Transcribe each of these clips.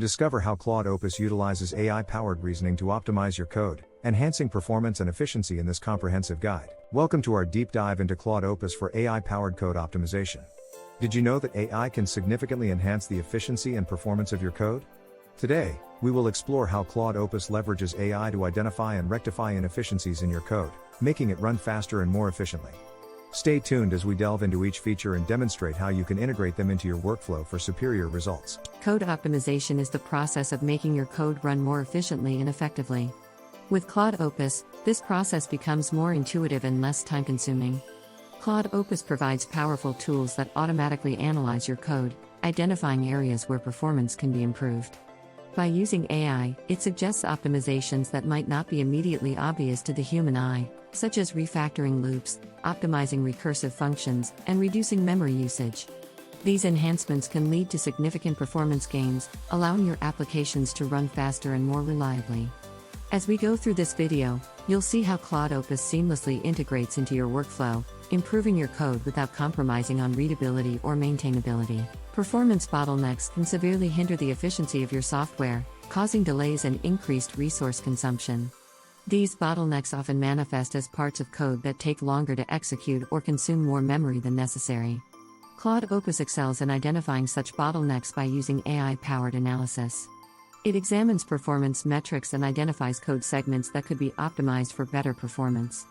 Discover how Claude Opus utilizes AI-powered reasoning to optimize your code, enhancing performance and efficiency in this comprehensive guide. Welcome to our deep dive into Claude Opus for AI-powered code optimization. Did you know that AI can significantly enhance the efficiency and performance of your code? Today, we will explore how Claude Opus leverages AI to identify and rectify inefficiencies in your code, making it run faster and more efficiently. Stay tuned as we delve into each feature and demonstrate how you can integrate them into your workflow for superior results. Code optimization is the process of making your code run more efficiently and effectively. With Claude Opus, this process becomes more intuitive and less time-consuming. Claude Opus provides powerful tools that automatically analyze your code, identifying areas where performance can be improved. By using AI, it suggests optimizations that might not be immediately obvious to the human eye, such as refactoring loops, optimizing recursive functions, and reducing memory usage. These enhancements can lead to significant performance gains, allowing your applications to run faster and more reliably. As we go through this video, you'll see how Claude Opus seamlessly integrates into your workflow, improving your code without compromising on readability or maintainability. Performance bottlenecks can severely hinder the efficiency of your software, causing delays and increased resource consumption. These bottlenecks often manifest as parts of code that take longer to execute or consume more memory than necessary. Claude Opus excels in identifying such bottlenecks by using AI-powered analysis. It examines performance metrics and identifies code segments that could be optimized for better performance.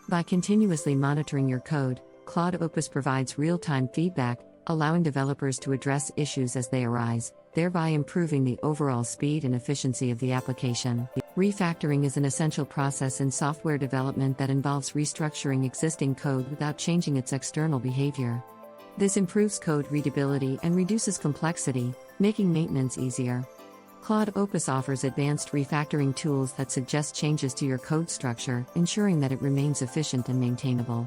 By continuously monitoring your code, Claude Opus provides real-time feedback, allowing developers to address issues as they arise, thereby improving the overall speed and efficiency of the application. Refactoring is an essential process in software development that involves restructuring existing code without changing its external behavior. This improves code readability and reduces complexity, making maintenance easier. Claude Opus offers advanced refactoring tools that suggest changes to your code structure, ensuring that it remains efficient and maintainable.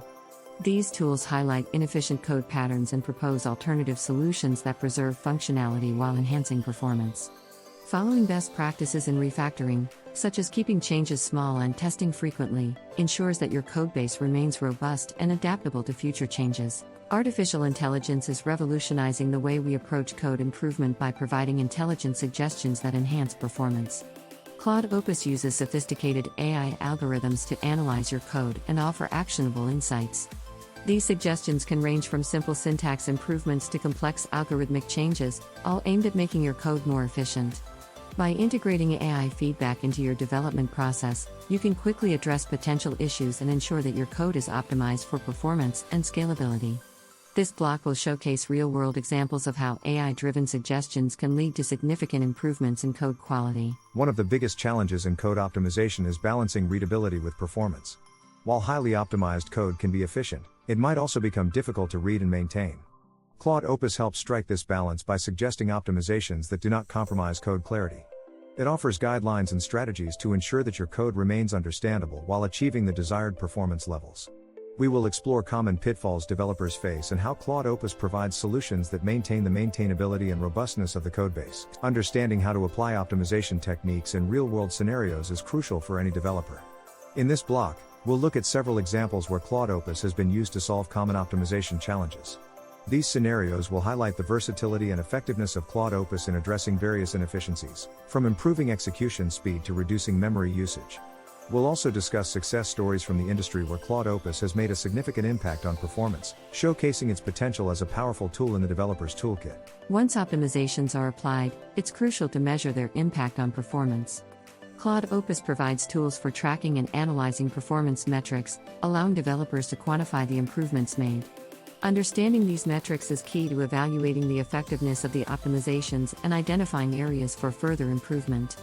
These tools highlight inefficient code patterns and propose alternative solutions that preserve functionality while enhancing performance. Following best practices in refactoring, such as keeping changes small and testing frequently, ensures that your codebase remains robust and adaptable to future changes. Artificial intelligence is revolutionizing the way we approach code improvement by providing intelligent suggestions that enhance performance. Claude Opus uses sophisticated AI algorithms to analyze your code and offer actionable insights. These suggestions can range from simple syntax improvements to complex algorithmic changes, all aimed at making your code more efficient. By integrating AI feedback into your development process, you can quickly address potential issues and ensure that your code is optimized for performance and scalability. This block will showcase real-world examples of how AI-driven suggestions can lead to significant improvements in code quality. One of the biggest challenges in code optimization is balancing readability with performance. While highly optimized code can be efficient, it might also become difficult to read and maintain. Claude Opus helps strike this balance by suggesting optimizations that do not compromise code clarity. It offers guidelines and strategies to ensure that your code remains understandable while achieving the desired performance levels. We will explore common pitfalls developers face and how Claude Opus provides solutions that maintain the maintainability and robustness of the codebase. Understanding how to apply optimization techniques in real-world scenarios is crucial for any developer. In this block, we'll look at several examples where Claude Opus has been used to solve common optimization challenges. These scenarios will highlight the versatility and effectiveness of Claude Opus in addressing various inefficiencies, from improving execution speed to reducing memory usage. We'll also discuss success stories from the industry where Claude Opus has made a significant impact on performance, showcasing its potential as a powerful tool in the developer's toolkit. Once optimizations are applied, it's crucial to measure their impact on performance. Claude Opus provides tools for tracking and analyzing performance metrics, allowing developers to quantify the improvements made. Understanding these metrics is key to evaluating the effectiveness of the optimizations and identifying areas for further improvement.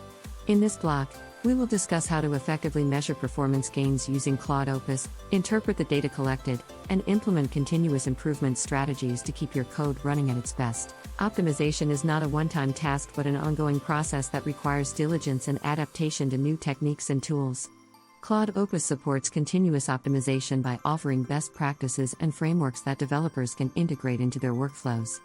In this block, we will discuss how to effectively measure performance gains using Claude Opus, interpret the data collected, and implement continuous improvement strategies to keep your code running at its best. Optimization is not a one-time task but an ongoing process that requires diligence and adaptation to new techniques and tools. Claude Opus supports continuous optimization by offering best practices and frameworks that developers can integrate into their workflows.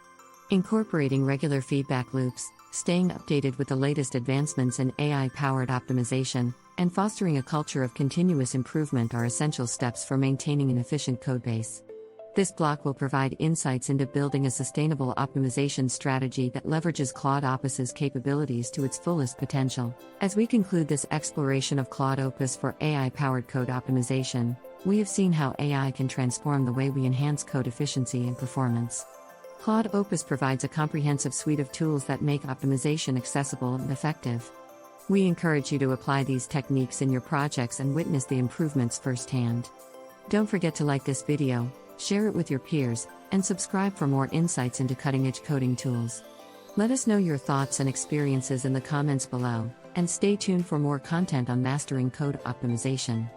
Incorporating regular feedback loops, staying updated with the latest advancements in AI-powered optimization, and fostering a culture of continuous improvement are essential steps for maintaining an efficient codebase. This block will provide insights into building a sustainable optimization strategy that leverages Claude Opus's capabilities to its fullest potential. As we conclude this exploration of Claude Opus for AI-powered code optimization, we have seen how AI can transform the way we enhance code efficiency and performance. Claude Opus provides a comprehensive suite of tools that make optimization accessible and effective. We encourage you to apply these techniques in your projects and witness the improvements firsthand. Don't forget to like this video, share it with your peers, and subscribe for more insights into cutting-edge coding tools. Let us know your thoughts and experiences in the comments below, and stay tuned for more content on mastering code optimization.